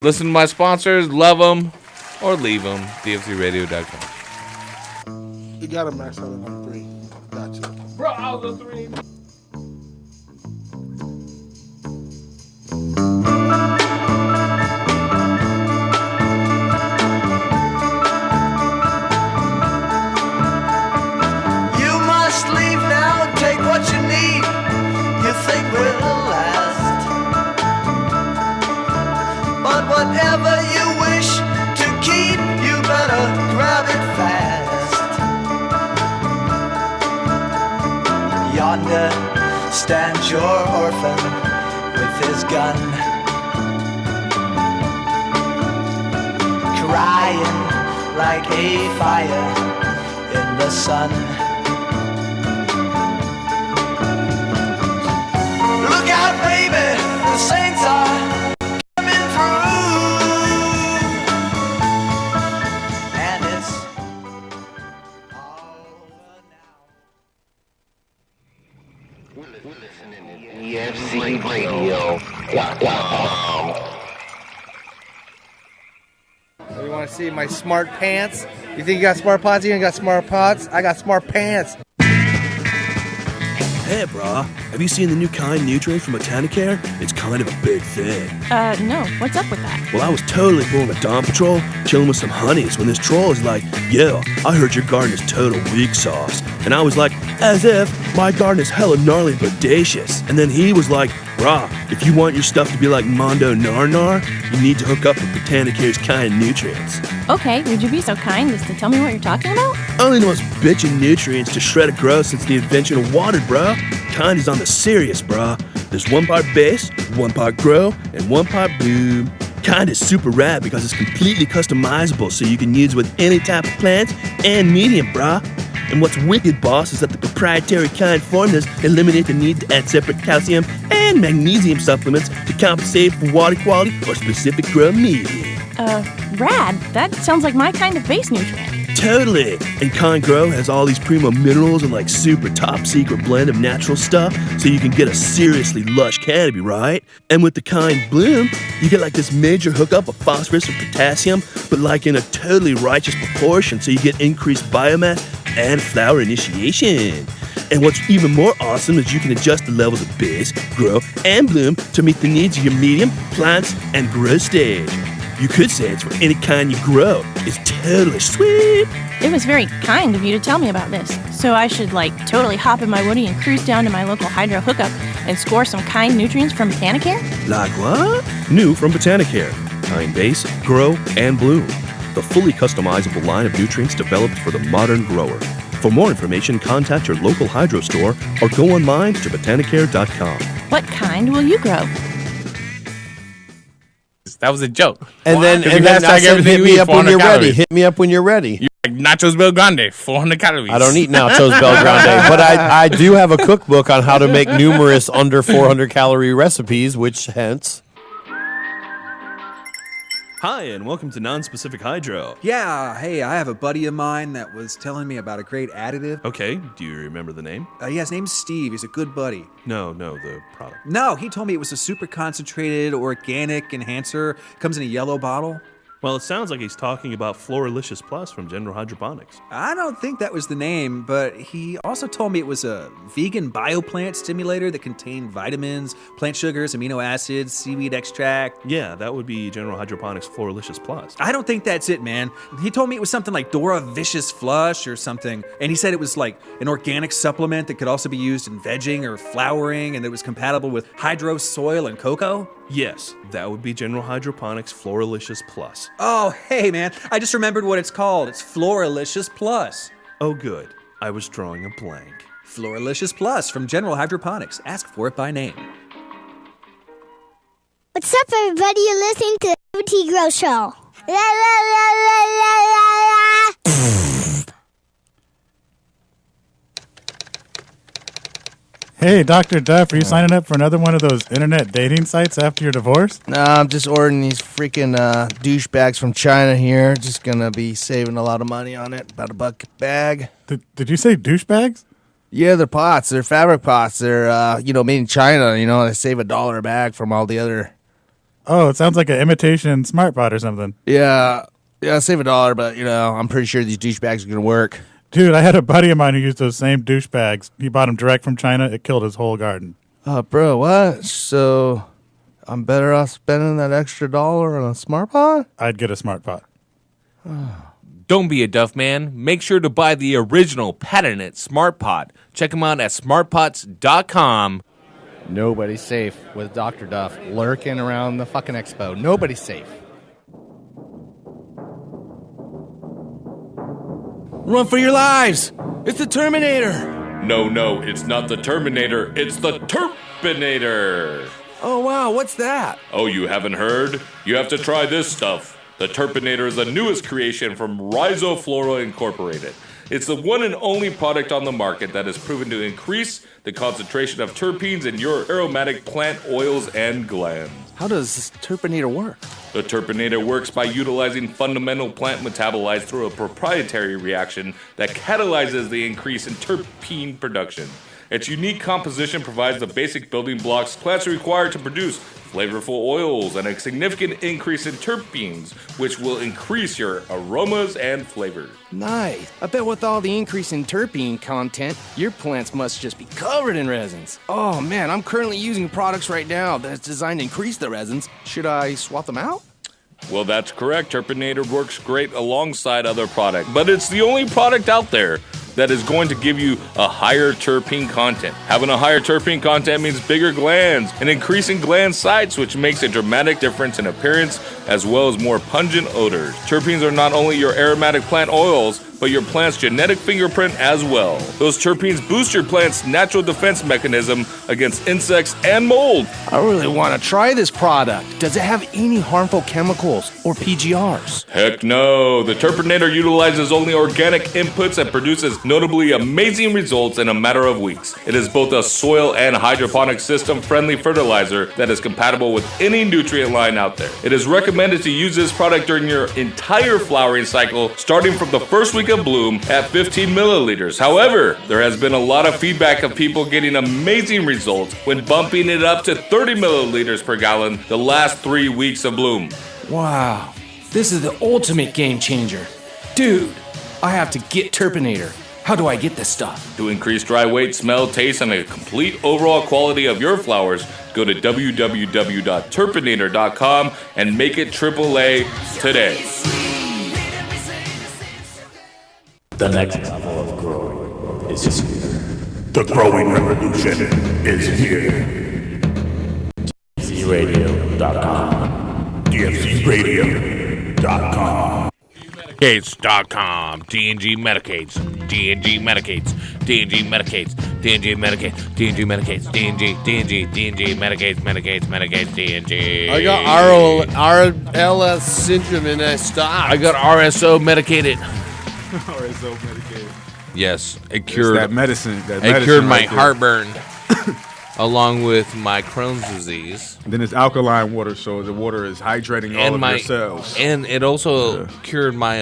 Listen to my sponsors, love them or leave them. DFCRadio.com. You gotta max out on 3. Gotcha. Bro, I was a 3. You must leave now, take what you need, you think will last. But whatever you wish to keep, you better grab it fast. Yonder stands your orphan with his gun, crying like a fire in the sun. Look out, baby, the saints are coming through, and it's all over now. We're listening to DFCRadio.com. You want to see my smart pants? You think you got smart pots? You ain't got smart pots. I got smart pants. Hey, brah, have you seen the new Kind nutrient from Botanicare? It's kind of a big thing. No. What's up with that? Well, I was totally pulling a Dawn Patrol, chilling with some honeys, when this troll is like, yo, I heard your garden is total weak sauce. And I was like, as if my garden is hella gnarly bodacious. And then he was like, brah, if you want your stuff to be like Mondo Narnar, you need to hook up with Botanicare's Kind nutrients. Okay, would you be so kind as to tell me what you're talking about? Only the most bitchin' nutrients to shred a grow since the invention of water, bruh. Kind is on the serious, bruh. There's 1 part base, 1 part grow, and 1 part bloom. Kind is super rad because it's completely customizable so you can use with any type of plant and medium, bruh. And what's wicked, boss, is that the proprietary Kind formulas eliminate the need to add separate calcium and magnesium supplements to compensate for water quality or specific grow medium. Rad. That sounds like my kind of base nutrient. Totally! And Kind Grow has all these primo minerals and like super top secret blend of natural stuff so you can get a seriously lush canopy, right? And with the Kind Bloom, you get like this major hookup of phosphorus and potassium, but like in a totally righteous proportion so you get increased biomass and flower initiation. And what's even more awesome is you can adjust the levels of base, grow, and bloom to meet the needs of your medium, plants, and growth stage. You could say it's for any kind you grow. It's totally sweet. It was very kind of you to tell me about this. So I should, totally hop in my Woody and cruise down to my local hydro hookup and score some Kind nutrients from Botanicare? Like what? New from Botanicare. Kind base, grow, and bloom. The fully customizable line of nutrients developed for the modern grower. For more information, contact your local hydro store or go online to botanicare.com. What kind will you grow? That was a joke. And then that's I said, hit me up when you're ready. Hit me up when you're ready. You like Nachos Bel Grande, 400 calories. I don't eat Nachos Bel Grande, but I do have a cookbook on how to make numerous under 400 calorie recipes, which hence... Hi, and welcome to Non-Specific Hydro. Yeah, hey, I have a buddy of mine that was telling me about a great additive. Okay, do you remember the name? Yeah, his name's Steve. He's a good buddy. No, the product. No, he told me it was a super concentrated organic enhancer. Comes in a yellow bottle. Well, it sounds like he's talking about Floralicious Plus from General Hydroponics. I don't think that was the name, but he also told me it was a vegan bioplant stimulator that contained vitamins, plant sugars, amino acids, seaweed extract. Yeah, that would be General Hydroponics Floralicious Plus. I don't think that's it, man. He told me it was something like Dora Vicious Flush or something, and he said it was like an organic supplement that could also be used in vegging or flowering, and that was compatible with hydro, soil, and cocoa. Yes, that would be General Hydroponics Floralicious Plus. Oh, hey, man. I just remembered what it's called. It's Floralicious Plus. Oh, good. I was drawing a blank. Floralicious Plus from General Hydroponics. Ask for it by name. What's up, everybody? You're listening to the T Grow Show. La, la, la, la, la, la, la. Hey, Dr. Duff, are you signing up for another one of those internet dating sites after your divorce? Nah, I'm just ordering these freaking douchebags from China here. Just gonna be saving a lot of money on it. About $1 a bag. Did you say douchebags? Yeah, they're pots. They're fabric pots. They're, made in China. They save $1 a bag from all the other Oh, it sounds like an imitation smart pot or something. Yeah, save $1, but I'm pretty sure these douchebags are gonna work. Dude, I had a buddy of mine who used those same douchebags. He bought them direct from China. It killed his whole garden. Bro, what? So I'm better off spending that extra $1 on a smart pot? I'd get a smart pot. Don't be a duff man. Make sure to buy the original patented Smart Pot. Check them out at smartpots.com. Nobody's safe with Dr. Duff lurking around the fucking expo. Nobody's safe. Run for your lives! It's the Terminator! No, it's not the Terminator. It's the Terpinator. Oh, wow, what's that? Oh, you haven't heard? You have to try this stuff. The Terpinator is the newest creation from Rhizoflora Incorporated. It's the one and only product on the market that is proven to increase the concentration of terpenes in your aromatic plant oils and glands. How does this Terpinator work? The Terpinator works by utilizing fundamental plant metabolites through a proprietary reaction that catalyzes the increase in terpene production. Its unique composition provides the basic building blocks plants require to produce flavorful oils and a significant increase in terpenes, which will increase your aromas and flavors. Nice. I bet with all the increase in terpene content, your plants must just be covered in resins. Oh man, I'm currently using products right now that's designed to increase the resins. Should I swap them out? Well, that's correct. Terpinator works great alongside other products, but it's the only product out there that is going to give you a higher terpene content. Having a higher terpene content means bigger glands and increasing gland size, which makes a dramatic difference in appearance as well as more pungent odors. Terpenes are not only your aromatic plant oils, but your plant's genetic fingerprint as well. Those terpenes boost your plant's natural defense mechanism against insects and mold. I really want to try this product. Does it have any harmful chemicals or PGRs? Heck no. The Terpinator utilizes only organic inputs and produces notably amazing results in a matter of weeks. It is both a soil and hydroponic system friendly fertilizer that is compatible with any nutrient line out there. It is recommended to use this product during your entire flowering cycle, starting from the first week of bloom at 15 milliliters. However, there has been a lot of feedback of people getting amazing results when bumping it up to 30 milliliters per gallon the last 3 weeks of bloom. Wow, this is the ultimate game changer. Dude, I have to get Terpinator. How do I get this stuff? To increase dry weight, smell, taste, and a complete overall quality of your flowers, go to www.terpinator.com and make it AAA today. The next level of growing is here. The growing revolution is here. DFCRadio.com. DFCRadio.com. Medicates.com. DNG Medicates. DNG Medicates. DNG Medicates. DNG Medicates. DNG Medicates. DNG Medicates. DNG. I got RLS syndrome and I stopped. I got RSO medicated. RSO medicated. Yes, it cured that medicine. It cured my heartburn, along with my Crohn's disease. And then it's alkaline water, so the water is hydrating all of your cells. And it also cured my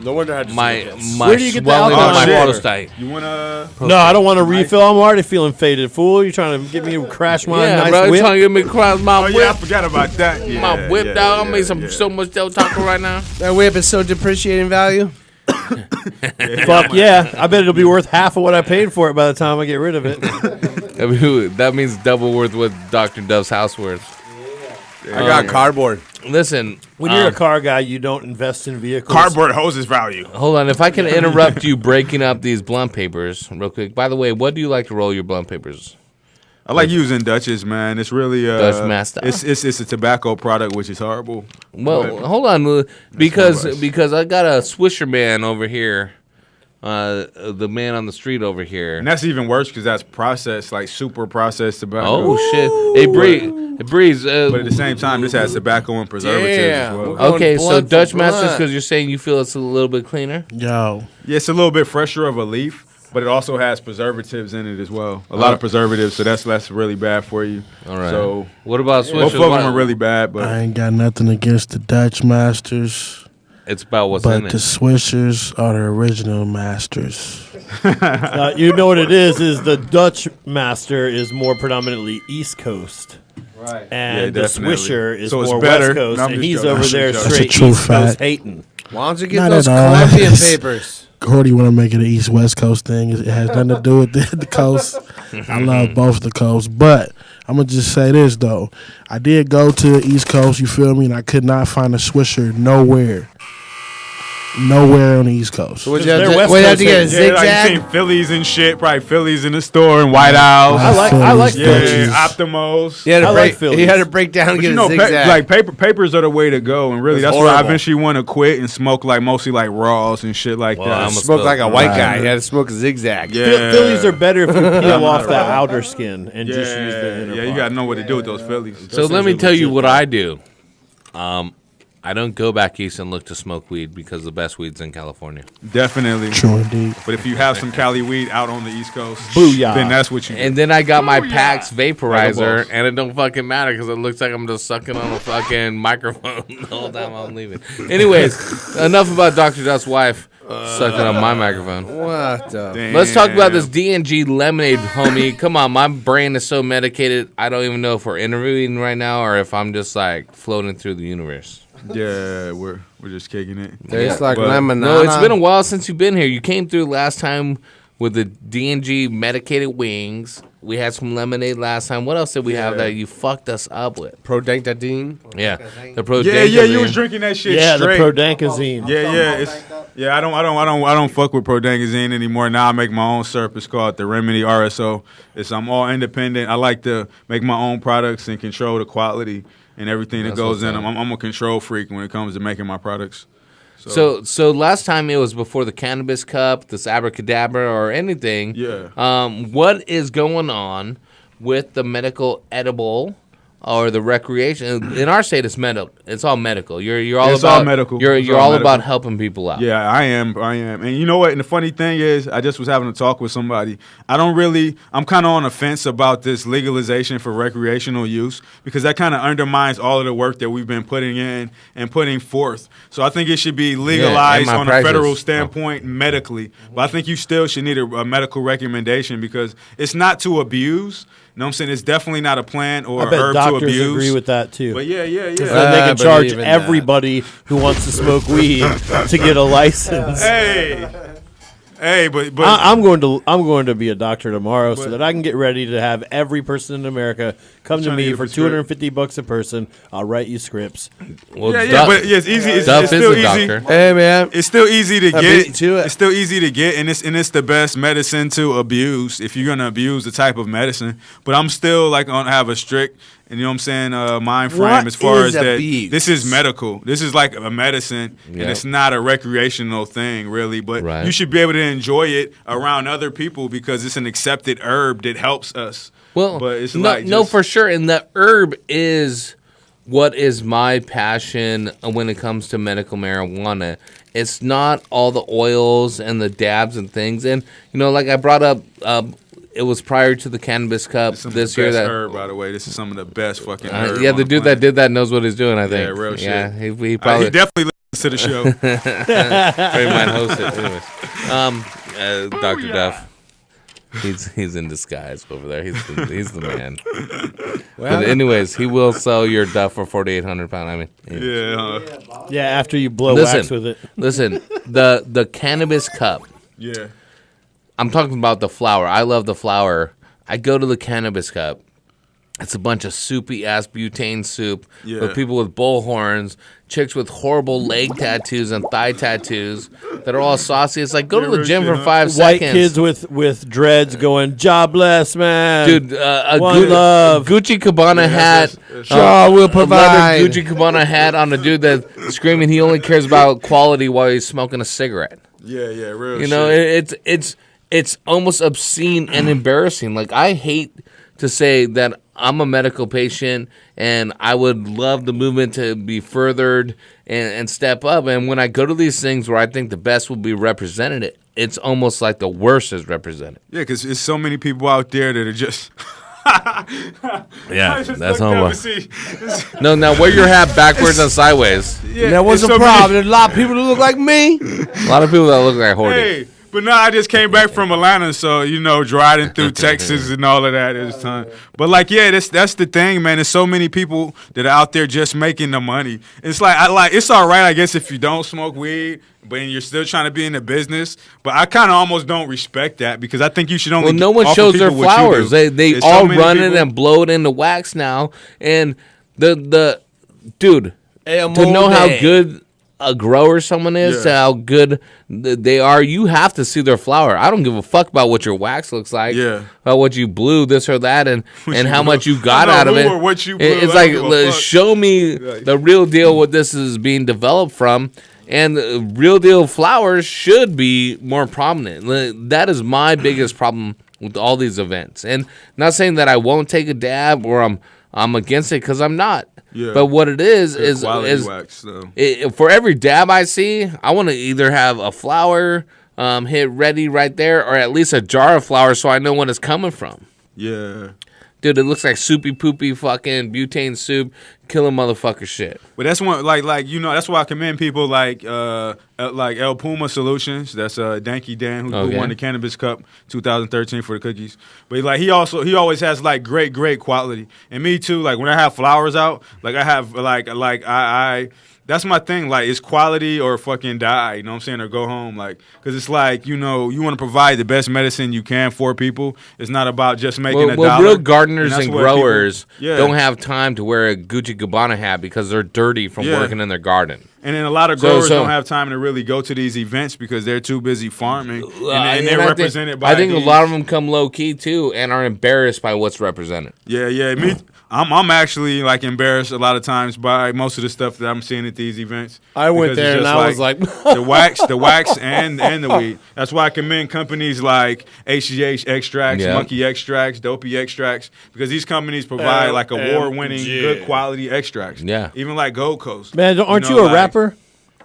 No wonder I had my Where do you get the swelling of my alkaline? prostate. You wanna? No, I don't want to refill. I'm already feeling faded, fool. You trying to get me to crash my Yeah, nice bro, whip? trying to get me to crash my whip. Yeah, I forgot about that. Yeah, My whip, yeah, dog. I yeah, made so much Del Taco right now. That whip is so depreciating value. Fuck yeah. I bet it'll be worth half of what I paid for it by the time I get rid of it. That means double worth what Dr. Dove's house worth. I got cardboard. Listen, When you're a car guy, you don't invest in vehicles. Cardboard hoses value. hold on. If I can interrupt you breaking up these blunt papers real quick. By the way, what do you like to roll your blunt papers? I like using Dutch's, man. It's really Dutch Master. It's a tobacco product, which is horrible. Well, But hold on, because advice. I got a Swisher man over here, the man on the street over here. and that's even worse because that's processed, like super processed tobacco. Oh shit! Hey Breeze. But at the same time, this has tobacco and preservatives Yeah. as well. Okay, so blunt for Dutch Masters, blunt. because you're saying you feel it's a little bit cleaner. Yo. Yeah, it's a little bit fresher of a leaf, but it also has preservatives in it as well. A lot of preservatives, so that's really bad for you. All right. So What about both Swishers? of them are really bad, but I ain't got nothing against the Dutch masters, It's about what's but in the it. Swishers are the original masters. You know what it is the Dutch master is more predominantly East Coast. Right. And Yeah, the definitely. Swisher is So it's more better. West Coast, No, I'm and just he's joking. over there That's a straight true East Coast fact. hating. Why don't you Not get those at all. Colombian papers? Gordy want to make it an East-West Coast thing. It has nothing to do with the coast. I love both the coasts. But I'm going to just say this, though. I did go to the East Coast, you feel me, and I could not find a Swisher nowhere. Nowhere on the East Coast. So what you They're have to, West what you have Coast to get a hating. Yeah, like you zigzag? seen Phillies and shit. Probably Phillies in the store in White House. I like Yeah, Phillies. Optimos. You had to I like break. Phillies. You had to break down and But get you know, a zigzag. like papers are the way to go, and really It's that's why I horrible. eventually want to quit and smoke like mostly like raws and shit like Well, that. I'm a Smoke like a white guy. Right. You had to smoke a zigzag. Yeah. Phillies are better if you peel off that outer skin and just use the inner yeah, you part. gotta know what to do with those Phillies. So let me tell you what I do. I don't go back east and look to smoke weed because the best weed's in California. Definitely. True indeed. But if you have some Cali weed out on the East Coast, Booyah. then that's what you do. And then I got my PAX Like a vaporizer, boss. and it don't fucking matter because it looks like I'm just sucking on a fucking microphone the whole time I'm leaving. Anyways, enough about Dr. Dust's wife sucking on my microphone. What the? Damn. Let's talk about this D&G lemonade, homie. Come on, my brain is so medicated. I don't even know if we're interviewing right now or if I'm just like floating through the universe. Yeah, we're just kicking it. Tastes like But- lemon. No, it's been a while since you've been here. You came through last time with the D&G medicated wings. We had some lemonade last time. What else did we have that you fucked us up with? Prodancadine. Yeah, the pro. Yeah, you was drinking that shit Yeah, straight. the Prodancazine. Yeah, I don't fuck with Prodancazine anymore. Now I make my own syrup. It's called the Remedy RSO. I'm all independent. I like to make my own products and control the quality and everything that That's goes what's in up. them. I'm a control freak when it comes to making my products. So last time it was before the cannabis cup, this abracadabra, or anything. Yeah. What is going on with the medical edible or the recreation? In our state, it's medical. It's all medical. You're all It's about all medical. You're It's all all about medical. helping people out. Yeah, I am. And you know what? And the funny thing is, I just was having a talk with somebody. I'm kind of on the fence about this legalization for recreational use because that kind of undermines all of the work that we've been putting in and putting forth. So I think it should be legalized my on a practice. federal standpoint medically. But I think you still should need a medical recommendation because it's not to abuse. You know what I'm saying? It's definitely not a plant or I a bet herb to doctors abuse. agree with that too. But yeah. Then they can but charge even that. everybody who wants to smoke weed to get a license. Hey, but I'm going to be a doctor tomorrow so that I can get ready to have every person in America come to Trying to me get a for prescription. $250 a person. I'll write you scripts. Well, but it's easy. It's Duff is still a easy. doctor. Hey man, It's still easy to I get. beat you to it. It's still easy to get, and it's the best medicine to abuse if you're gonna abuse the type of medicine. But I'm still like gonna have a strict, and you know what I'm saying, mind frame What as far is as that. abuse? This is medical. This is like a medicine, Yeah. and it's not a recreational thing really. But Right. you should be able to enjoy it around other people because it's an accepted herb that helps us. Well, but it's no, like no, just- for sure. And the herb is what is my passion when it comes to medical marijuana. It's not all the oils and the dabs and things. And, you know, like I brought up, it was prior to the cannabis cup Some of this the year. best That herb, by the way. This is some of the best fucking herb. yeah, on the dude that planet. did that knows what he's doing, I think. Yeah, real shit. Yeah, he probably He definitely listens to the show. Very might host it. Anyways, Dr. Duff. He's in disguise over there. He's the man. But anyways, he will sell your Duff for 4,800 pounds. I mean, Yeah. Yeah, after you blow wax with it. Listen, the cannabis cup. Yeah. I'm talking about the flower. I love the flower. I go to the cannabis cup. It's a bunch of soupy ass butane soup Yeah. with people with bull horns, chicks with horrible leg tattoos and thigh tattoos that are all saucy. It's like go to the gym for 5 White seconds. kids with dreads going, jobless, man. Dude, a One love. Gucci Cabana hat. Shaw will a provide. leather Gucci Cabana hat on a dude that's screaming he only cares about quality while he's smoking a cigarette. Yeah, real You know, shit. it's almost obscene and embarrassing. Like, I hate to say that I'm a medical patient and I would love the movement to be furthered and step up. And when I go to these things where I think the best will be represented, it's almost like the worst is represented. Yeah, because there's so many people out there that are just. Yeah, I just that's looked up almost. and see- No, now wear your hat backwards and sideways. Yeah, That was it's a so many- problem. There's a lot of people that look like me. A lot of people that look like Hordy. Hey, But no, I just came back from Atlanta, so driving through Texas and all of that is time. But like, yeah, that's the thing, man. There's so many people that are out there just making the money. It's like it's all right, I guess, if you don't smoke weed, but you're still trying to be in the business. But I kind of almost don't respect that because I think you should only. Well, no one offer shows their people what you flowers. do. They There's all so many run it people- and blow it into wax now. And the dude, to know how good a grower someone is, to how good they are, you have to see their flower. I don't give a fuck about what your wax looks like, about what you blew, this or that, and how much you got out of it. Or what you blew, It's I don't give a like, fuck. show me the real deal what this is being developed from. And the real deal flowers should be more prominent. That is my biggest problem with all these events. And not saying that I won't take a dab or I'm against it, because I'm not. Yeah. But what it is quality wax, though. For every dab I see, I want to either have a flower hit ready right there, or at least a jar of flowers so I know when it's coming from. Yeah. Dude, it looks like soupy poopy fucking butane soup, killing motherfucker shit. But that's one that's why I commend people like El Puma Solutions. That's Danky Dan who won the Cannabis Cup 2013 for the cookies. But like he always has like great quality. And me too. Like when I have flowers out, like I have I that's my thing. Like, it's quality or fucking die. You know what I'm saying? Or go home. Like, because it's like, you want to provide the best medicine you can for people. It's not about just making a dollar. Real gardeners and where growers people, don't have time to wear a Gucci Gabbana hat because they're dirty from working in their garden. And then a lot of growers don't have time to really go to these events because they're too busy farming. And they're represented by I think a lot of them come low key too and are embarrassed by what's represented. Yeah. I'm actually like embarrassed a lot of times by most of the stuff that I'm seeing at these events. I went there and I was like the wax and the weed. That's why I commend companies like HGH extracts, monkey extracts, dopey extracts, because these companies provide like award-winning, good quality extracts. Yeah, even like Gold Coast. Man, aren't you a rapper?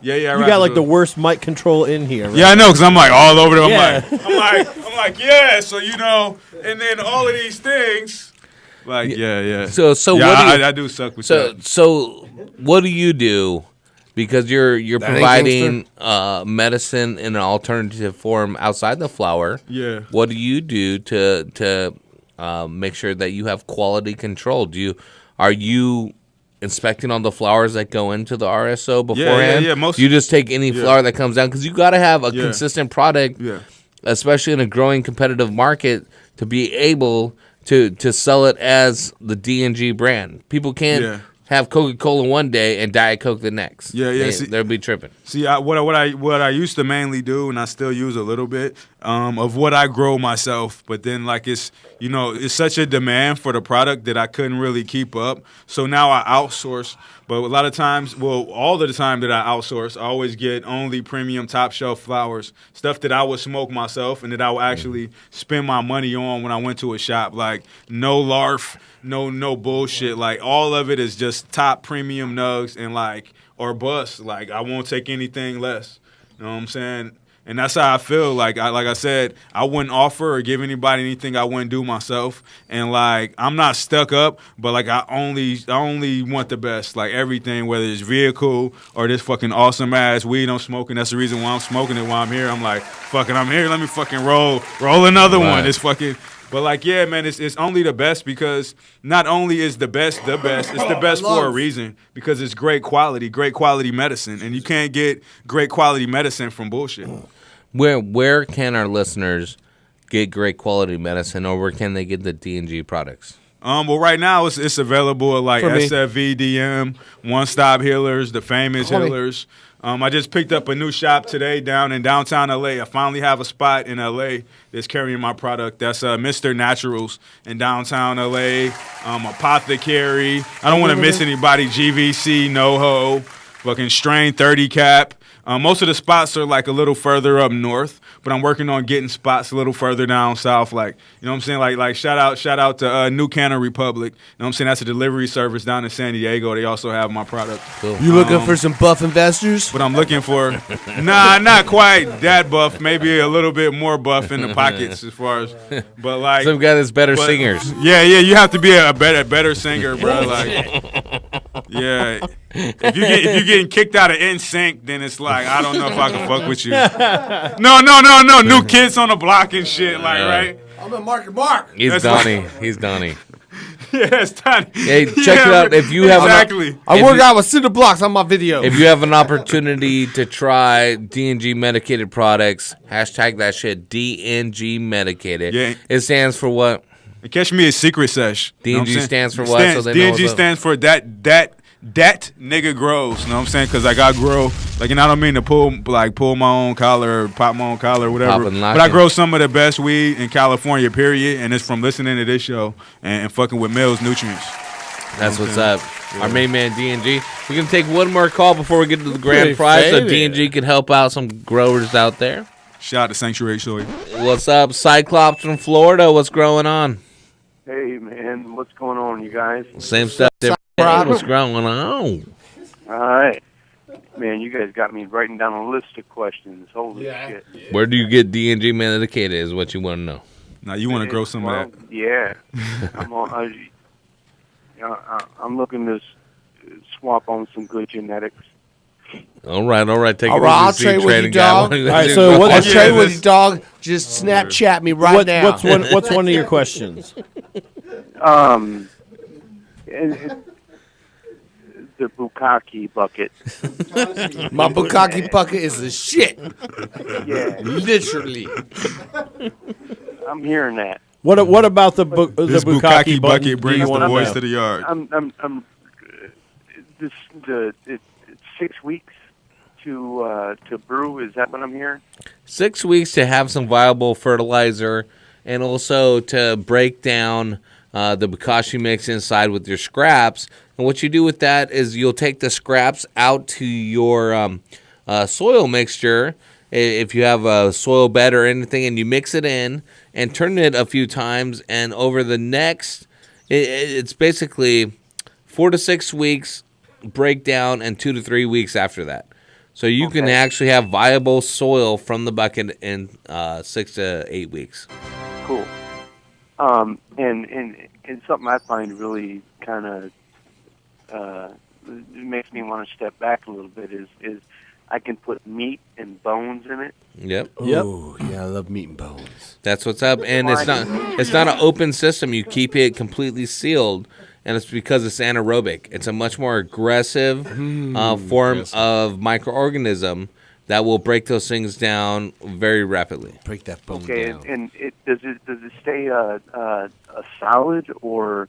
Yeah. You got like the worst mic control in here. Right? Yeah, I know, because I'm like all over them. I'm like, yeah. So and then all of these things. Like yeah. So yeah, I do suck with that. So what do you do? Because you're providing medicine in an alternative form outside the flower. Yeah. What do you do to make sure that you have quality control? Are you inspecting all the flowers that go into the RSO beforehand? Yeah. You just take any flower that comes down, because you got to have a consistent product, especially in a growing competitive market, to be able to sell it as the D&G brand. People can't have Coca-Cola one day and Diet Coke the next. Yeah. They'll be tripping. See, what I used to mainly do, and I still use a little bit of what I grow myself. But then, like, it's such a demand for the product that I couldn't really keep up. So now I outsource. But a lot of times, all of the time that I outsource, I always get only premium top shelf flowers, stuff that I would smoke myself and that I would actually spend my money on when I went to a shop. Like, no LARF, no bullshit. Like, all of it is just top premium nugs and or bust. Like, I won't take anything less. You know what I'm saying? And that's how I feel. Like I said, I wouldn't offer or give anybody anything I wouldn't do myself. And like, I'm not stuck up, but like, I only want the best. Like everything, whether it's vehicle or this fucking awesome ass weed I'm smoking. That's the reason why I'm smoking it while I'm here. I'm like, fucking, I'm here. Let me fucking roll another one. It's fucking. But like, yeah, man, it's only the best, because not only is the best, it's the best for a reason, because it's great quality medicine, and you can't get great quality medicine from bullshit. Where can our listeners get great quality medicine, or where can they get the D&G products? Well, right now it's available at like SFV, DM, One Stop Healers, the Famous Healers. I just picked up a new shop today down in downtown LA. I finally have a spot in LA that's carrying my product. That's Mr. Naturals in downtown LA. Apothecary. I don't want to miss anybody. GVC, NoHo, fucking Strain 30 Cap. Most of the spots are like a little further up north, but I'm working on getting spots a little further down south. Like, you know what I'm saying? Like shout out to New Cannon Republic. You know what I'm saying? That's a delivery service down in San Diego. They also have my product. Cool. You looking for some buff investors? What I'm looking for, not quite that buff. Maybe a little bit more buff in the pockets as far as, but like some guy that's better singers. Yeah. You have to be a better singer, bro. Like, yeah. If you're getting kicked out of NSYNC, then it's like I don't know if I can fuck with you. No. New Kids on the Block and shit, like right. I'm at Mark. He's Donnie. He's Donnie. Yeah, it's Donnie. Hey, check it out. If you have I work out with cinder blocks on my video. If you have an opportunity to try DNG medicated products, hashtag that shit DNG medicated. Yeah. It stands for what? And catch me at Secret Sesh. DNG stands for what? So they know DNG stands for that nigga grows. You know what I'm saying? Because like I grow, like, and I don't mean to pull my own collar or pop my own collar or whatever. But I grow some of the best weed in California, period. And it's from listening to this show and fucking with Mills Nutrients. That's what's up. Our main man, DNG. We're going to take one more call before we get to the grand prize so DNG can help out some growers out there. Shout out to Sanctuary Soy. What's up, Cyclops from Florida? What's growing on? Hey, man. What's going on, you guys? Same stuff. What's going on? All right. Man, you guys got me writing down a list of questions. Holy shit. Where do you get DNG medicated is what you want to know. Now, you want to grow some of that. Yeah. I'm looking to swap on some good genetics. All right. Take All it right, I'll easy, trade with you, dog. All right, so I'll trade with you, dog. Just Snapchat me right now. What's one of your questions? The Bokashi Bucket. My Bokashi Bucket is the shit. Yeah. Literally. I'm hearing that. What about the Bokashi Bucket brings the boys to the yard? It's 6 weeks to brew. Is that what I'm hearing? 6 weeks to have some viable fertilizer and also to break down the Bokashi mix inside with your scraps. And what you do with that is you'll take the scraps out to your soil mixture, if you have a soil bed or anything, and you mix it in and turn it a few times. And over the next, it's basically 4 to 6 weeks breakdown and 2 to 3 weeks after that. So you can actually have viable soil from the bucket in 6 to 8 weeks. Cool. And something I find really kind of makes me want to step back a little bit is I can put meat and bones in it. Yep. Oh, yeah, I love meat and bones. That's what's up. And it's not an open system. You keep it completely sealed, and it's because it's anaerobic. It's a much more aggressive form of microorganism that will break those things down very rapidly. Break that bone down. And does it stay a solid or?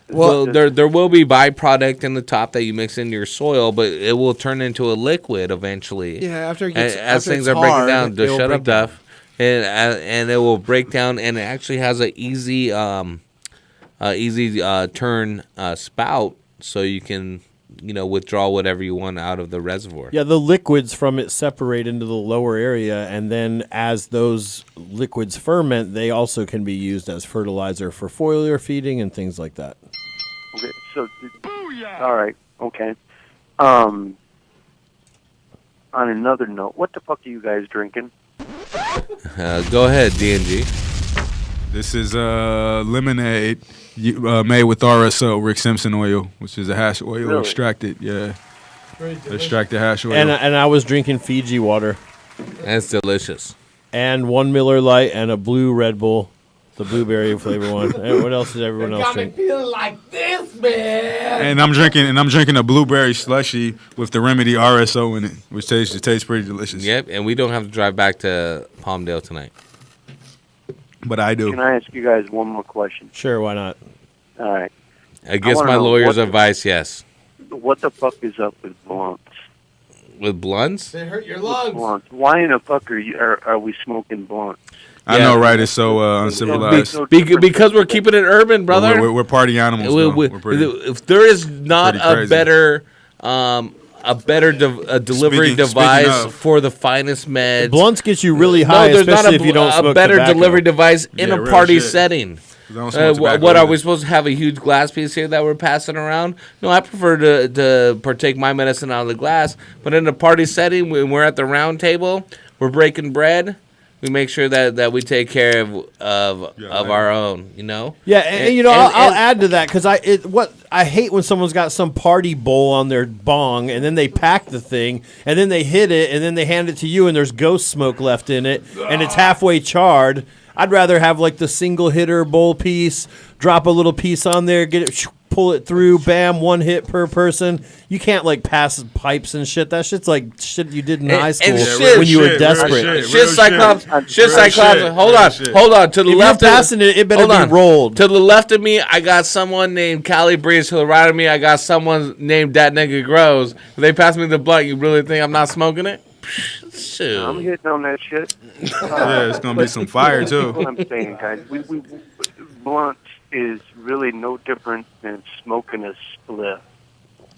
Well, there will be byproduct in the top that you mix into your soil, but it will turn into a liquid eventually. Yeah, after it gets as things are breaking down. Just shut up, Duff. And it will break down, and it actually has an easy turn spout, so you can withdraw whatever you want out of the reservoir. Yeah, the liquids from it separate into the lower area, and then as those liquids ferment, they also can be used as fertilizer for foliar feeding and things like that. Okay, so all right, okay. On another note, what the fuck are you guys drinking? Go ahead, DNG. This is lemonade made with RSO, Rick Simpson oil, which is a hash oil extracted. Yeah, extracted hash oil. And I was drinking Fiji water. That's delicious. And 1 Miller Lite and a blue Red Bull, the blueberry flavor one. And what else does everyone else drink? Feeling like this, man. And I'm drinking a blueberry slushy with the Remedy RSO in it, which tastes pretty delicious. Yep, and we don't have to drive back to Palmdale tonight. But I do. Can I ask you guys one more question? Sure, why not? All right. Against my lawyer's advice, yes. What the fuck is up with blunts? With blunts? They hurt your lungs. Blunts. Why in the fuck are we smoking blunts? I know, right? It's so uncivilized. Because we're keeping it urban, brother. We're party animals. If there is not a better delivery device for the finest meds. Blunts get you really high, especially if you don't smoke better tobacco. delivery device in a party setting. What are we supposed to have a huge glass piece here that we're passing around? No, I prefer to partake my medicine out of the glass. But in a party setting, when we're at the round table, we're breaking bread. we make sure that we take care of our own. You know. Yeah, and I'll add to that because I hate when someone's got some party bowl on their bong and then they pack the thing and then they hit it and then they hand it to you and there's ghost smoke left in it and it's halfway charred. I'd rather have like the single hitter bowl piece, drop a little piece on there, get it, pull it through, bam, one hit per person. You can't like pass pipes and shit. That shit's like shit you did in high school when you were desperate. Shit, Cyclops. Hold on. To the if left, you're passing it better be rolled. To the left of me, I got someone named Callie Breeze. To the right of me, I got someone named Dat Nigga Grows. If they pass me the blunt, you really think I'm not smoking it? Shoot. I'm hitting on that shit. Yeah, it's gonna be some fire too. That's what I'm saying, guys. We blunt is really no different than smoking a spliff.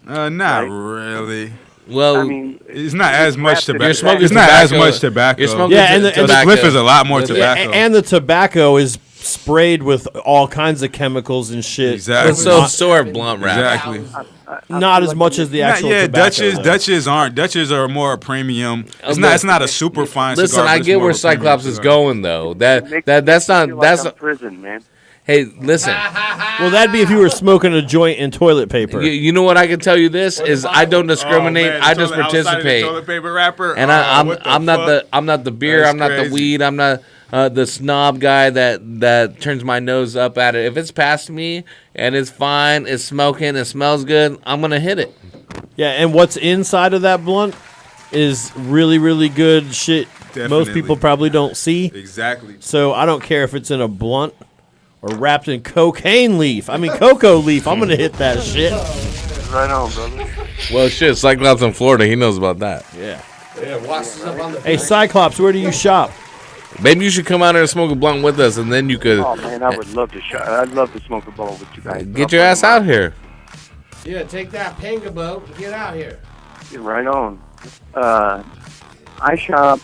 Not really. Well, I mean, it's not as much tobacco. You're smoking it's not tobacco. as much tobacco. You're smoking and the spliff is a lot more tobacco. And the tobacco is sprayed with all kinds of chemicals and shit. Exactly. So are blunt wrap. Exactly. Not as much as the actual tobacco. Dutches are more premium. It's not a super fine Listen, cigar. I get where Cyclops is going though. That's not prison, man. Hey, listen. Well, that'd be if you were smoking a joint in toilet paper. You know what I can tell you? This is I don't discriminate. I just participate. Toilet paper wrapper. And I'm not the beer. That's I'm not crazy. the weed. I'm not the snob guy that turns my nose up at it. If it's past me and it's fine, it's smoking, it smells good, I'm gonna hit it. Yeah, and what's inside of that blunt is really, really good shit. Definitely. Most people probably don't see. Exactly. So I don't care if it's in a blunt or wrapped in cocaine leaf. I mean, cocoa leaf. I'm going to hit that shit. Right on, brother. Well, shit, Cyclops in Florida, he knows about that. Yeah. Yeah, Hey, Cyclops, where do you shop? Maybe you should come out here and smoke a blunt with us, and then you could Oh man, I would love to. I'd love to smoke a bowl with you guys. get your ass out here. Yeah, take that panga boat and get out here. Right on. I shop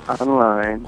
online.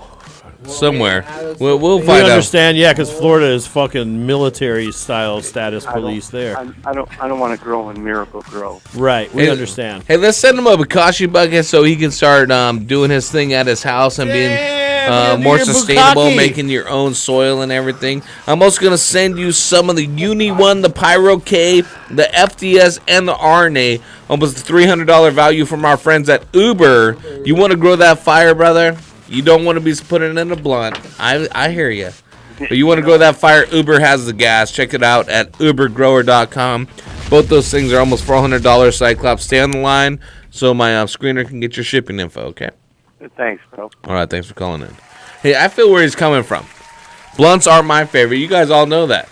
Somewhere. We'll We find out. understand, yeah, because Florida is fucking military-style status police there. I don't want to grow in Miracle Grow. Right, we Hey, understand. Hey, let's send him a Bokashi Bucket so he can start doing his thing at his house and being more your sustainable, Bukkake. making your own soil and everything. I'm also going to send you some of the Uni 1, the Pyro K, the FDS, and the RNA. Almost $300 value from our friends at Uber. You want to grow that fire, brother? You don't want to be putting it in a blunt. I hear you. But you want to grow that fire, Uber has the gas. Check it out at ubergrower.com. Both those things are almost $400, Cyclops. Stay on the line so my screener can get your shipping info, okay? Thanks, bro. All right, thanks for calling in. Hey, I feel where he's coming from. Blunts aren't my favorite. You guys all know that.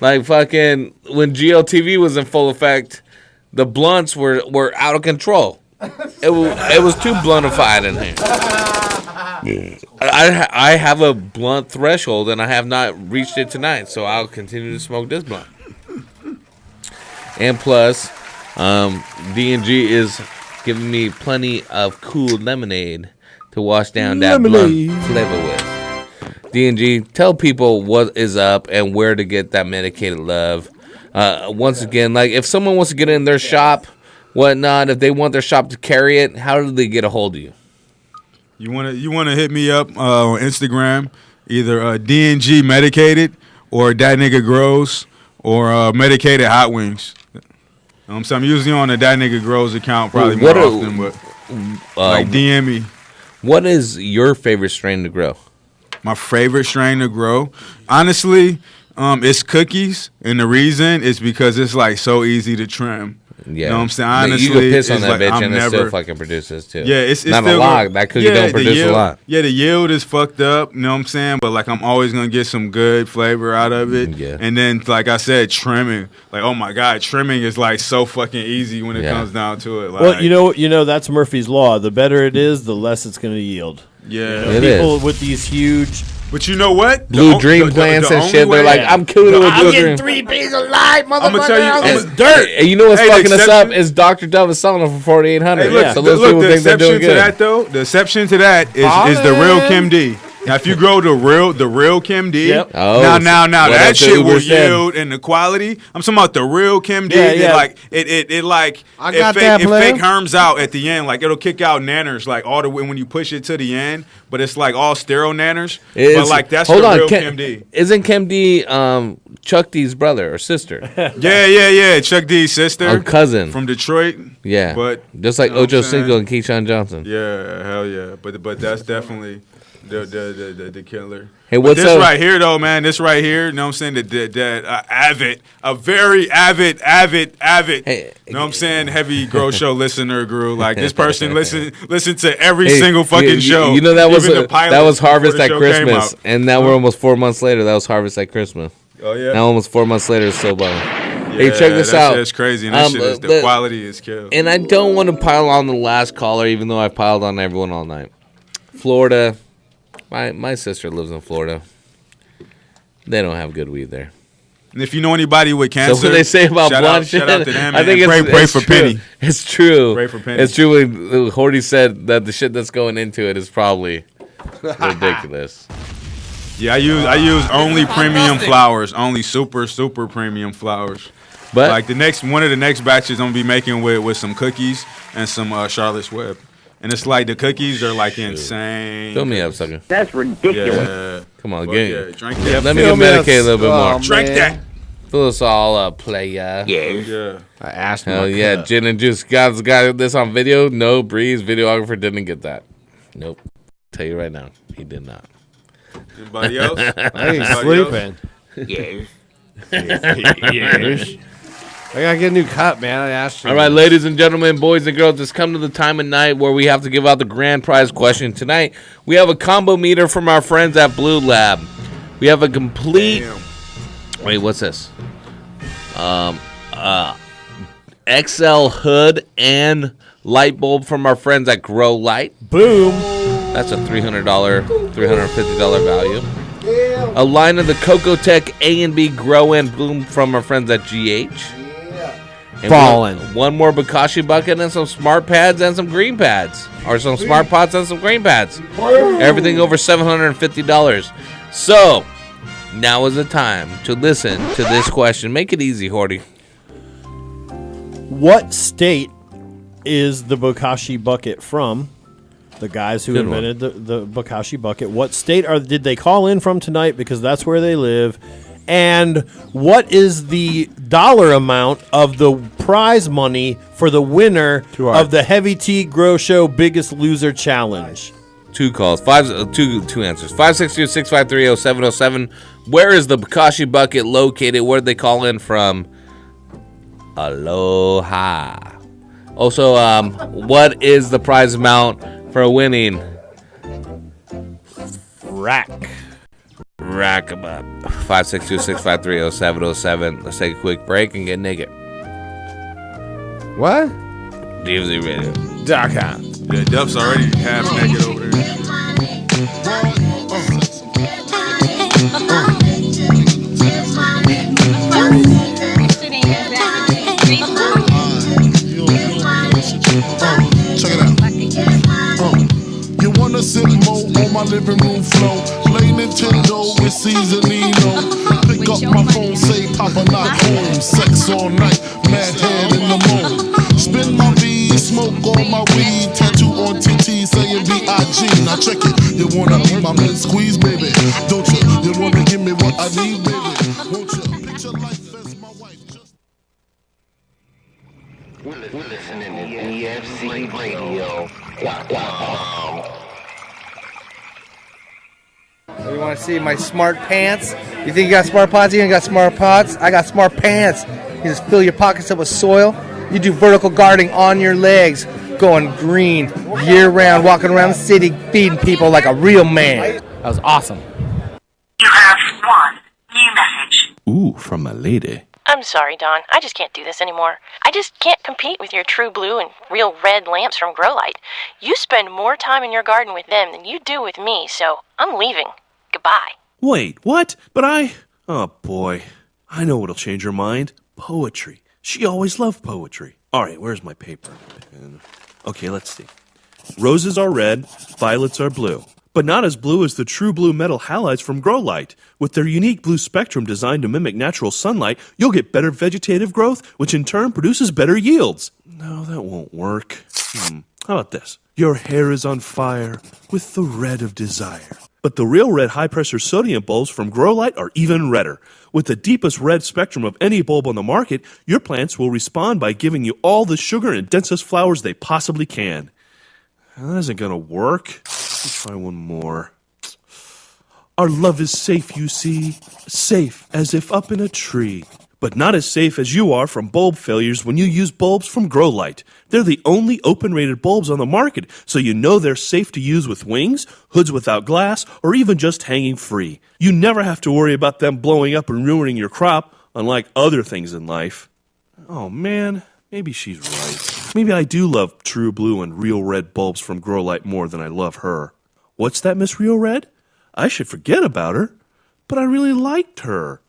Like fucking when GLTV was in full effect, the blunts were out of control. It was too bluntified in here. I have a blunt threshold, and I have not reached it tonight, so I'll continue to smoke this blunt. And plus, D&G is giving me plenty of cool lemonade to wash down that blunt flavor with. D&G, tell people what is up and where to get that medicated love. Once again, like if someone wants to get in their shop, whatnot, if they want their shop to carry it, how do they get a hold of you? You wanna hit me up on Instagram, either D&G Medicated or Dat Nigga Grows or Medicated Hot Wings. So I'm usually on the Dat Nigga Grows account probably more often, but like DM me. What is your favorite strain to grow? My favorite strain to grow, honestly, it's cookies, and the reason is because it's like so easy to trim. Yeah, you know what I'm saying. Honestly, you can piss on that like, bitch and it still fucking produces too. Yeah, it's not still a lot. That cookie don't produce a lot. Yeah, the yield is fucked up. You know what I'm saying? But like, I'm always gonna get some good flavor out of it. Yeah. And then, like I said, trimming. Like, oh my god, trimming is like so fucking easy when it comes down to it. Like, Well, you know that's Murphy's law. The better it is, the less it's going to yield. Yeah, it people is. with these huge. But you know what? Blue dream plants and shit. They're like, I'm cooling with blue dream. 3 days of life, motherfucker. I'm gonna tell you, It's dirt. And you know what's Hey, the fucking us exception- up is Dr. Dove is selling them for $4,800. Hey, look, So those look, people the think they're exception doing to good. that though, the exception to that is the real Kim D. Now, if you grow the real Kim D, Yep. Oh, now what that else shit will Uber said? yield and the quality. I'm talking about the real Kim D. Yeah, that, yeah. like it like I it got fake, that, it player. fake herms out at the end. Like it'll kick out nanners like all the way when you push it to the end. But it's like all sterile nanners. But like that's the real Kim D. Isn't Kim D Chuck D's brother or sister? Yeah. Chuck D's sister, Or cousin from Detroit. Yeah, but just like you know what Ocho I'm saying? Cinco and Keyshawn Johnson. Yeah, hell yeah. But that's definitely the killer. Hey, But what's this up? right here though, man? This right here, you know what I'm saying? A very avid, Hey, you know what I'm saying? Heavy Grow Show listener grew. Like this person listen to every Hey, single fucking show. You know that was even the pilot that was before Harvest the at show came Christmas, out. and now we're almost 4 months later. That was Harvest at Christmas. Oh yeah. Now almost 4 months later, it's still bumming. Hey, Yeah, check this that out. shit's crazy. And that shit is the quality is killed. And I don't want to pile on the last caller, even though I piled on everyone all night. Florida. My sister lives in Florida. They don't have good weed there. And if you know anybody with cancer, So what they say about blunt shit, shout out to them. I think and pray it's for true. Penny. It's true. Pray for Penny. It's true. When Horty said that the shit that's going into it is probably ridiculous. Yeah, I use only premium flowers, only super premium flowers. But like one of the next batches I'm gonna be making with some cookies and some Charlotte's Web, and it's like the cookies are like insane. Fill me up, sucker. That's ridiculous. Yeah. Come on, Fuck get yeah, drink that. Let me get medicated a little bit more. Drink that. Fill us all up, playa. Yeah. I asked Hell him. yeah, gin and juice. Guys got this on video. No, Breeze videographer didn't get that. Nope. Tell you right now, he did not. Anybody else? I ain't Anybody sleeping. Yes. I gotta get a new cup, man. I asked you. All right, ladies and gentlemen, boys and girls, it's come to the time of night where we have to give out the grand prize question. Tonight, we have a combo meter from our friends at Blue Lab. We have a complete... Wait, what's this? XL hood and light bulb from our friends at Grow Light. Boom. That's a $300, $350 value. A line of the Cocotech A and B Grow and Bloom from our friends at GH. And Fallen. One more Bokashi Bucket and some smart pads and some green pads. Or some smart pots and some green pads. Everything over $750. So, now is the time to listen to this question. Make it easy, Horty. What state is the Bokashi Bucket from? The guys who Good one. invented the Bokashi Bucket. What state did they call in from tonight? Because that's where they live. And what is the dollar amount of the prize money for the winner of the Heavy Tea Grow Show Biggest Loser Challenge? Two calls. Two answers. 562-653-0707. Where is the Bokashi Bucket located? Where did they call in from? Aloha. Also, what is the prize amount for winning? Rack them up. 562-653-0707. Let's take a quick break and get naked. What? DFZ Radio. .com. Yeah, Duff's already half naked over there. Check it out. You wanna sit more on my living room floor? Play Nintendo with Seasonino. Pick up my phone, say Papa not home. Sex all night, mad head in the moon. Spin my V, smoke all my weed. Tattoo on TT saying B.I.G. Now check it. You wanna be my man squeeze, baby? Don't you? You wanna give me what I need, baby? Won't you? Picture life as my wife. We're listening to DFC Radio. You want to see my smart pants? You think you got smart pots? You ain't got smart pots. I got smart pants. You just fill your pockets up with soil. You do vertical gardening on your legs, going green year round, walking around the city, feeding people like a real man. That was awesome. You have one new message. Ooh, from my lady. I'm sorry, Don. I just can't do this anymore. I just can't compete with your True Blue and Real Red lamps from Grow Light. You spend more time in your garden with them than you do with me, so I'm leaving. Goodbye. Wait, what? But oh boy. I know what'll change her mind. Poetry. She always loved poetry. Alright, where's my paper? Okay, let's see. Roses are red, violets are blue. but not as blue as the true blue metal halides from Grow Light. With their unique blue spectrum designed to mimic natural sunlight, you'll get better vegetative growth, which in turn produces better yields. No, that won't work. How about this? Your hair is on fire with the red of desire. But the Real Red high-pressure sodium bulbs from Grow Light are even redder. With the deepest red spectrum of any bulb on the market, your plants will respond by giving you all the sugar and densest flowers they possibly can. That isn't gonna work. Let me try one more. Our love is safe, you see. Safe as if up in a tree. But not as safe as you are from bulb failures when you use bulbs from Grow Light. They're the only open-rated bulbs on the market, so you know they're safe to use with wings, hoods without glass, or even just hanging free. You never have to worry about them blowing up and ruining your crop, unlike other things in life. Oh man, maybe she's right. Maybe I do love True Blue and Real Red bulbs from Grow Light more than I love her. What's that, Miss Real Red? I should forget about her, but I really liked her.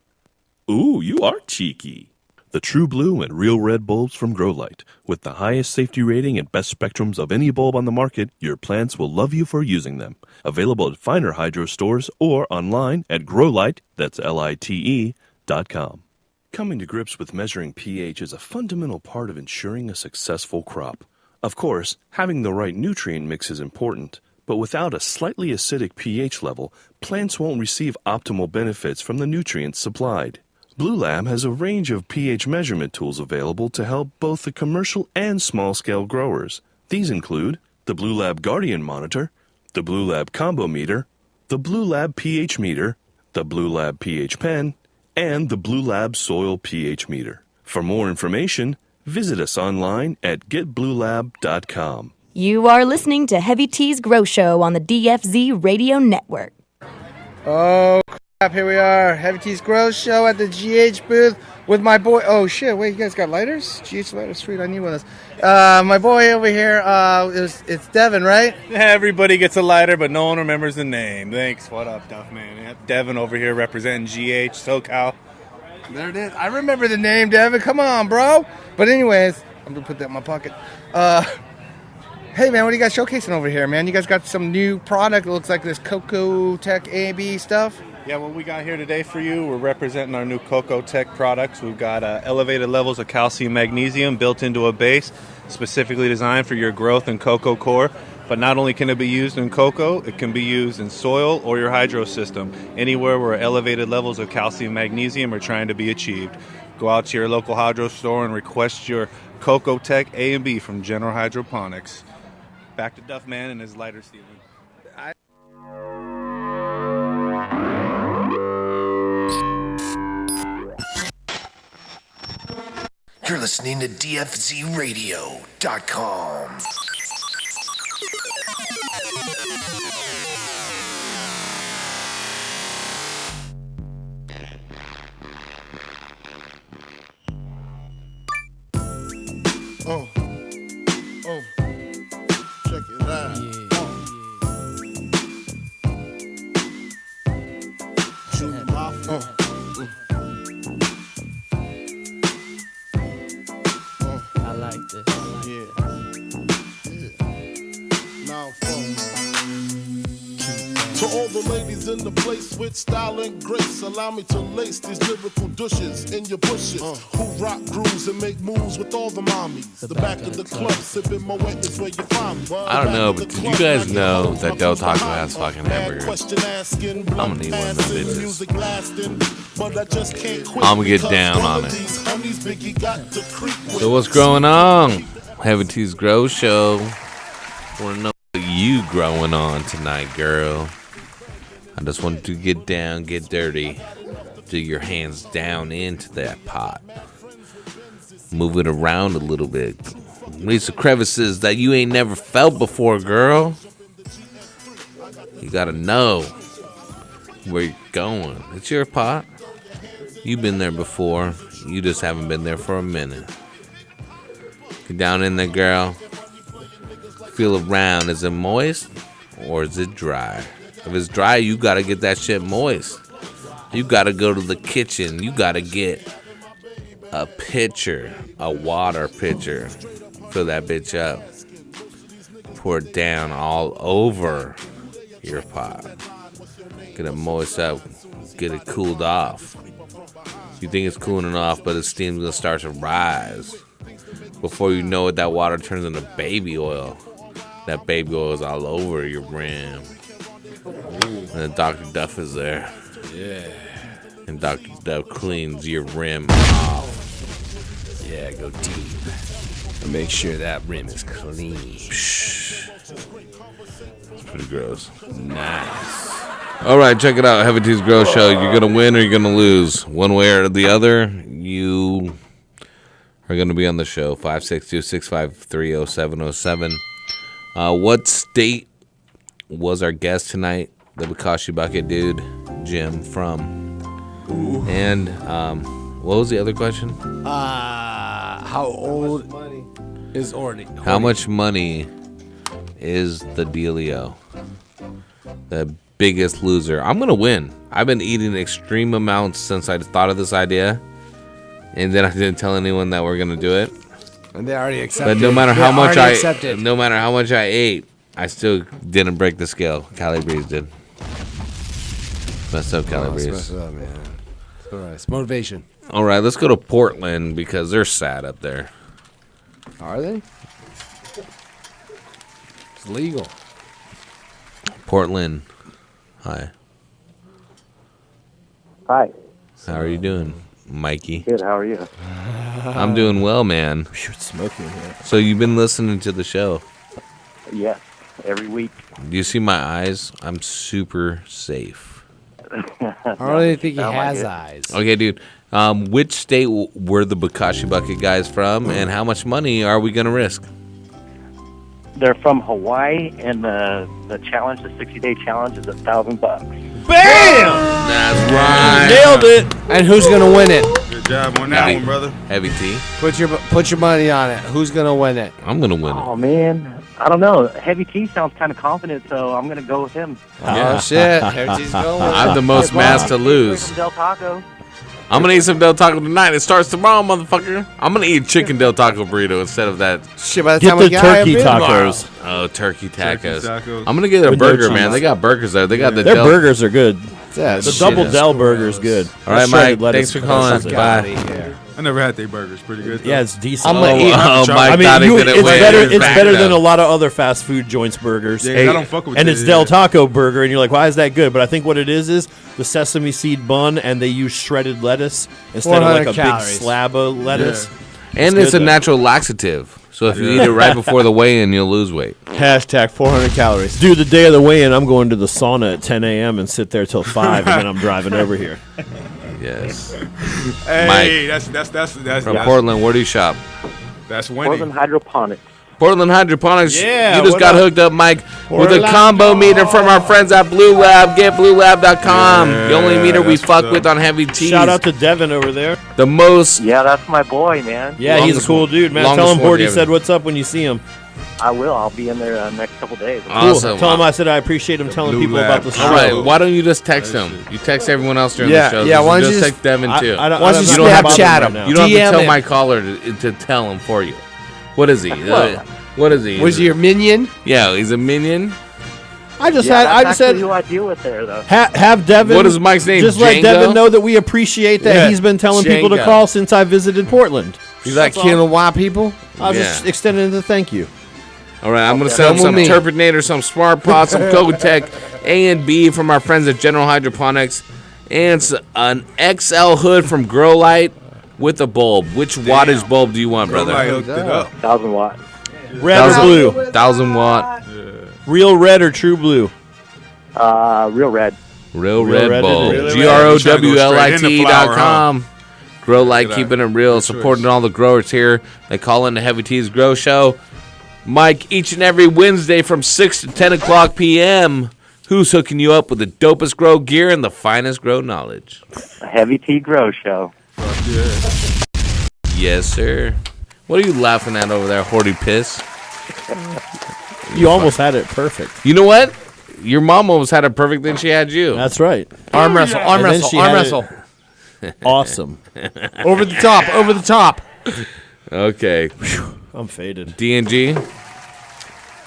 Ooh, you are cheeky. The True Blue and Real Red bulbs from Grow Light. With the highest safety rating and best spectrums of any bulb on the market, your plants will love you for using them. Available at finer hydro stores or online at growlight, that's LITE.com. Coming to grips with measuring pH is a fundamental part of ensuring a successful crop. Of course, having the right nutrient mix is important, but without a slightly acidic pH level, plants won't receive optimal benefits from the nutrients supplied. Blue Lab has a range of pH measurement tools available to help both the commercial and small-scale growers. These include the Blue Lab Guardian Monitor, the Blue Lab Combo Meter, the Blue Lab pH Meter, the Blue Lab pH Pen, and the Blue Lab Soil pH Meter. For more information, visit us online at getbluelab.com. You are listening to Heavy T's Grow Show on the DFZ Radio Network. Oh, crap. Here we are. Heavy T's Grow Show at the GH booth with my boy. Oh, shit. Wait, you guys got lighters? GH lighters. Sweet. I need one of those. My boy over here, it's Devin, right? Everybody gets a lighter, but no one remembers the name. Thanks. What up, Duff, man? Yep, Devin over here representing GH, SoCal. There it is. I remember the name, Devin. Come on, bro. But anyways, I'm going to put that in my pocket. Hey, man, what are you guys showcasing over here, man? You guys got some new product. It looks like this Coco Tech A&B stuff. Yeah, what we got here today for you, we're representing our new Coco Tech products. We've got elevated levels of calcium magnesium built into a base, specifically designed for your growth and cocoa core. But not only can it be used in cocoa, it can be used in soil or your hydro system, anywhere where elevated levels of calcium magnesium are trying to be achieved. Go out to your local hydro store and request your Coco Tech A&B from General Hydroponics. Back to Duffman and his lighter stealing. You're listening to DFZRadio.com. Oh. Check it out. Shoot my I like this. Yeah. Now, to all the ladies in the place with style and grace, allow me to lace these lyrical douches in your bushes who rock grooves and make moves with all the mommies. The back of the club, sipping my wet is where you find me. I don't know, but did you guys know that Del Taco has fucking hamburgers? I'm gonna need one of them bitches. I'm gonna get down on it. So what's growing on? Heavy T's Grow Show. Wanna know what you growing on tonight, girl? I just want to get down, get dirty. Do your hands down into that pot. Move it around a little bit. Reach the crevices that you ain't never felt before, girl. You gotta know where you're going. It's your pot. You've been there before. You just haven't been there for a minute. Get down in there, girl. Feel around. Is it moist or is it dry? If it's dry, you gotta get that shit moist. You gotta go to the kitchen. You gotta get a pitcher, a water pitcher. Fill that bitch up. Pour it down all over your pot. Get it moist up. Get it cooled off. You think it's cooling off, but the steam's going to start to rise. Before you know it, that water turns into baby oil. That baby oil is all over your rim. And then Dr. Duff is there. Yeah. And Dr. Duff cleans your rim off. Yeah, go deep. And make sure that rim is clean. It's pretty gross. Nice. All right, check it out. Heavy T's Grow Show. You're going to win or you're going to lose. One way or the other, you are going to be on the show. 562-653-0707. What state was our guest tonight? The Bokashi Bucket dude, Jim, from? Ooh. And what was the other question? How old is Orny? How much money is the dealio? The biggest loser. I'm going to win. I've been eating extreme amounts since I thought of this idea. And then I didn't tell anyone that we're going to do it. And they already accepted. But no matter how much I ate, I still didn't break the scale. Cali Breeze did. Messed up, Cali Breeze. Messed up, man. It's all right. It's motivation. All right, let's go to Portland because they're sad up there. Are they? It's legal. Portland. Hi. Hi. How are you doing, Mikey? Good. How are you? I'm doing well, man. It's smoking here. So you've been listening to the show? Yes, every week. Do you see my eyes? I'm super safe. I don't even think he has eyes. Okay, dude. Which state were the Bokashi Bucket guys from, and how much money are we gonna risk? They're from Hawaii, and the challenge, the 60-day challenge, is $1,000. Bam! That's right. Nailed it. And who's gonna win it? Good job on that one, brother. Heavy T. Put your money on it. Who's gonna win it? I'm gonna win it. Oh man, I don't know. Heavy T sounds kind of confident, so I'm gonna go with him. Oh shit! Heavy T's going. I have the most mass to lose. Del Taco. I'm gonna eat some Del Taco tonight. It starts tomorrow, motherfucker. I'm gonna eat chicken Del Taco burrito instead of that. Shit, by the Get time the we get turkey here, tacos. Oh, turkey tacos. tacos. I'm gonna get a With no burger, man. cheese. They got burgers there. They got the Their Del. burgers are good. Yeah, The shit double is Del gross. burger's good. All right, That's Mike. shredded lettuce. Thanks for calling. Get Bye. outta here. I never had their burgers. Pretty good, though. Yeah, it's decent. Oh, Mike I thought he mean, did it it's way better. back It's better then. than a lot of other fast food joints burgers. Yeah, 'cause I don't fuck with and it, it's yeah. Del Taco burger, and you're like, why is that good? But I think what it is the sesame seed bun, and they use shredded lettuce instead of like 400 a calories. big slab of lettuce. And it's a natural laxative. So if you eat it right before the weigh-in, you'll lose weight. Hashtag 400 calories. Dude, the day of the weigh-in, I'm going to the sauna at 10 a.m. and sit there till 5, and then I'm driving over here. Yes. Hey, Mike. that's From Portland, where do you shop? That's winning. Portland Hydroponics. Portland Hydroponics. Yeah, You just what got up? hooked up, Mike, with a Orlando. combo meter from our friends at Blue Lab. Get BlueLab.com. Yeah, the only meter we that's fuck what's with up. on Heavy Teas. Shout out to Devin over there. The most. Yeah, that's my boy, man. Yeah, he's a cool dude, man. Tell longest him one Horty you said ever- what's up when you see him. I will. I'll be in there next couple days. Awesome. Tell him I said I appreciate him telling Blue people Lab. about the show. All right, why don't you just text him? You text everyone else during Yeah, the show. yeah, why don't just you text Devin too. I don't Why don't you I'm not bothering Snapchat right him? now. You don't have DM to tell him. my caller to tell him for you. What is he? What is he? Was he your minion? Yeah, he's a minion. I just Yeah, had. I that's just actually said. who I deal with there, though. Have Devin. What is Mike's name? Just let Django? Devin know that we appreciate that Yeah, he's been telling people to Django. call since I visited Portland. You like killing white people? I was just extending the thank you. All right, I'm going to send some Turpinator, some Smart Pots, some Cogotech A and B from our friends at General Hydroponics, and an XL hood from Grow Light with a bulb. Which wattage bulb do you want, brother? I hooked it up. 1,000 watt. Red or blue? 1,000 watt. Real red or true blue? Real red. Real Real red red bulb. it is. GROWLIT.com. Grow Light, keeping it real, supporting all the growers here. They call in the Heavy Teas Grow Show. Mike, each and every Wednesday from 6 to 10 o'clock p.m., who's hooking you up with the dopest grow gear and the finest grow knowledge? A Heavy Tea Grow Show. Yes, sir. What are you laughing at over there, Horty Piss? You almost had it perfect. You know what? Your mom almost had it perfect, then she had you. That's right. Arm wrestle, arm And then wrestle, she arm had wrestle. Awesome. Over the top, over the top. Okay. I'm faded. D&G?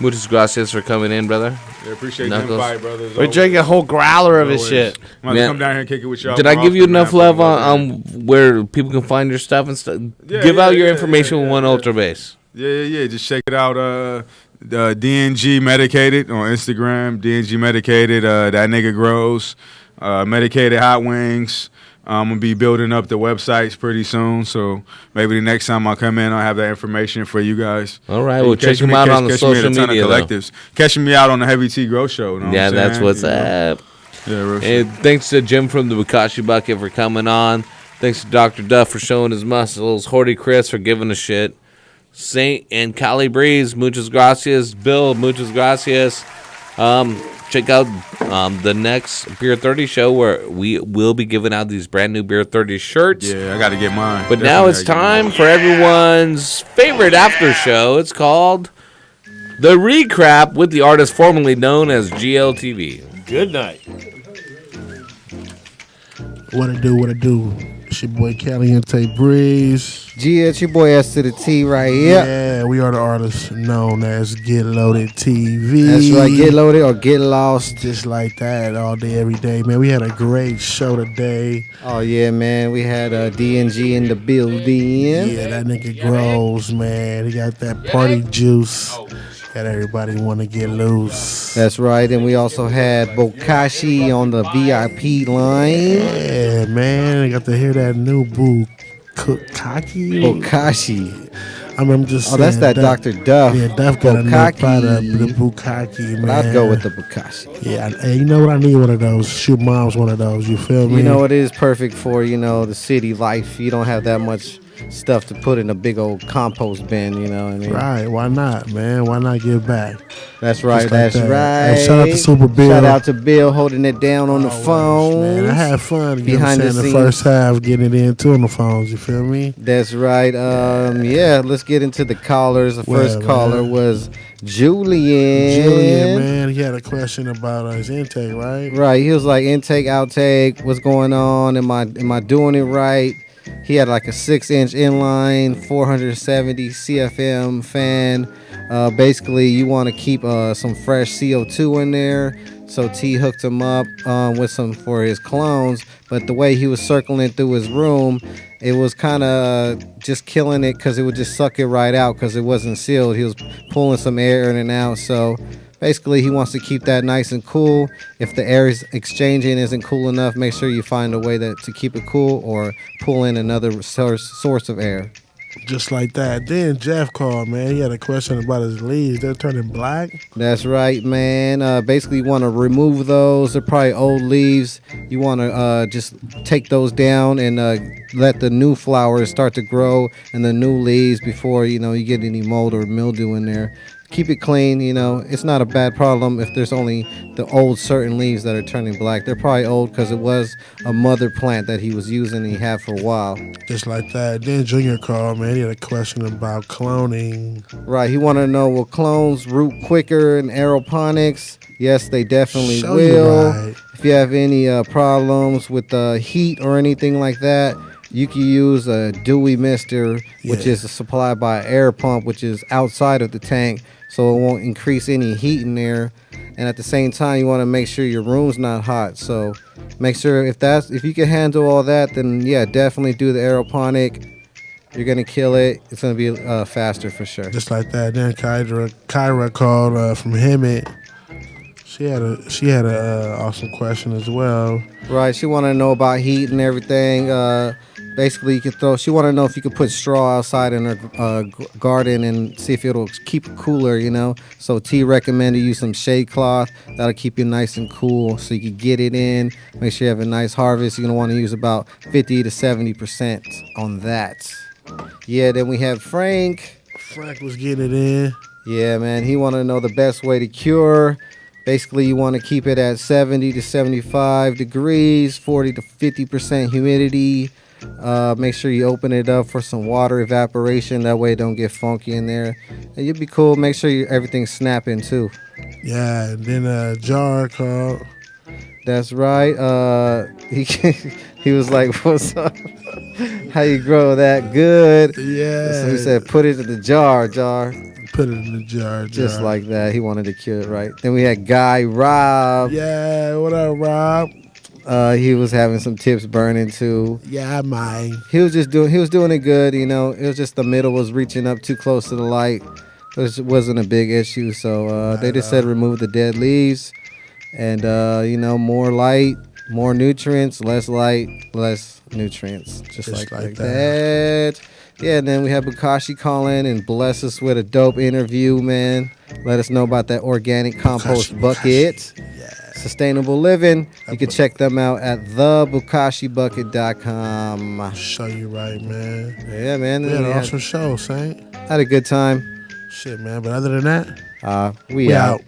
Muchas gracias for coming in, brother. Yeah, appreciate Knuckles. the invite, brothers. We're drinking a whole growler of his shit. I'm gonna come down here and kick it with y'all. Did I give you enough love on where people can find your stuff and stuff? Give out your information with one Ultra Base. Yeah. Just check it out. DNG Medicated on Instagram. DNG Medicated. That nigga grows. Medicated Hot Wings. I'm going to be building up the websites pretty soon, so maybe the next time I come in, I'll have that information for you guys. All right, well, check them out on the social media, collectives. Catching me out on the Heavy Tea Grow Show. Yeah, that's what's up. Yeah, and thanks to Jim from the Bokashi Bucket for coming on. Thanks to Dr. Duff for showing his muscles. Horty Chris for giving a shit. Saint and Cali Breeze, muchas gracias. Bill, muchas gracias. Check out the next Beer 30 show where we will be giving out these brand new Beer 30 shirts. Yeah, I got to get mine. But now it's time for everyone's favorite after show. It's called The Recrap with the artist formerly known as GLTV. Good night. What it do? It's your boy Caliente Breeze. It's your boy S to the T right here. Yeah, we are the artists known as Get Loaded TV. That's right, Get Loaded or Get Lost. Just like that, all day, every day. Man, we had a great show today. Oh, yeah, man. We had DNG in the building. Yeah, that nigga grows, man. He got that party juice. Got everybody want to get loose. That's right. And we also had Bokashi on the VIP line. Yeah, man. I got to hear that new Bokashi. I mean, I'm just saying. Oh, that's that Dr. Duff. Yeah, Duff got a new product, the Bokashi, man. I'd go with the Bokashi. Yeah, and you know what? I need one of those. Shoot, mom's one of those. You feel me? You know, it is perfect for, the city life. You don't have that much stuff to put in a big old compost bin, you know what I mean? Right, why not, man? Why not give back? That's right, Like that's that. right. Hey, shout out to Super Bill. Shout out to Bill holding it down on the phone. Man, I had fun behind the scenes. first half, getting it in too on the phones, you feel me? That's right. Yeah, let's get into the callers. The first caller was Julian. Julian, man, he had a question about his intake, right? Right, he was like, intake, outtake, what's going on? Am I doing it right? He had like a 6-inch inline, 470 CFM fan. Basically, you want to keep some fresh CO2 in there. So T hooked him up with some for his clones. But the way he was circling through his room, it was kind of just killing it because it would just suck it right out because it wasn't sealed. He was pulling some air in and out. So basically, he wants to keep that nice and cool. If the air is exchanging isn't cool enough, make sure you find a way to keep it cool or pull in another source of air. Just like that. Then Jeff called, man. He had a question about his leaves. They're turning black. That's right, man. Basically, you want to remove those. They're probably old leaves. You want to just take those down and let the new flowers start to grow and the new leaves before, you get any mold or mildew in there. Keep it clean, it's not a bad problem if there's only the old certain leaves that are turning black. They're probably old because it was a mother plant that he was using and he had for a while. Just like that. Then Junior called, man. He had a question about cloning. Right, he wanted to know, will clones root quicker in aeroponics? Yes, they definitely Show will. you right. If you have any problems with heat or anything like that, you can use a Dewey Mister, which is supplied by an air pump, which is outside of the tank, so it won't increase any heat in there. And at the same time, you want to make sure your room's not hot. So make sure if you can handle all that, then yeah, definitely do the aeroponic. You're gonna kill it. It's gonna be faster for sure. Just like that. Then Kyra called from Hemet. She had a awesome question as well. Right, she wanted to know about heat and everything. Basically, she wanted to know if you could put straw outside in her garden and see if it'll keep it cooler, So T recommended use some shade cloth. That'll keep you nice and cool so you can get it in. Make sure you have a nice harvest. You're going to want to use about 50 to 70% on that. Yeah, then we have Frank. Frank was getting it in. Yeah, man, he wanted to know the best way to cure. Basically, you want to keep it at 70 to 75 degrees, 40 to 50% humidity. Make sure you open it up for some water evaporation. That way it don't get funky in there. And you'll be cool. Make sure everything's snapping too. Yeah, and then Jar called. That's right. He was like, what's up? How you grow that good? Yeah. So he said, put it in the jar. Put Put it in the jar. Just like that. He wanted to kill it right. Then we had Guy Rob. Yeah, what up, Rob? He was having some tips burning too. Yeah, man. He was doing it good, you know. It was just the middle was reaching up too close to the light. It wasn't a big issue, so they just said remove the dead leaves, and you know, more light, more nutrients, less light, less nutrients, just like that. Yeah, and then we had Bokashi call in and bless us with a dope interview, man. Let us know about that organic compost bucket. Sustainable living. You can check them out at thebokashibucket.com. Show you right, man. Yeah, man. We had an awesome show, Saint. Had a good time. Shit, man. But other than that, we out.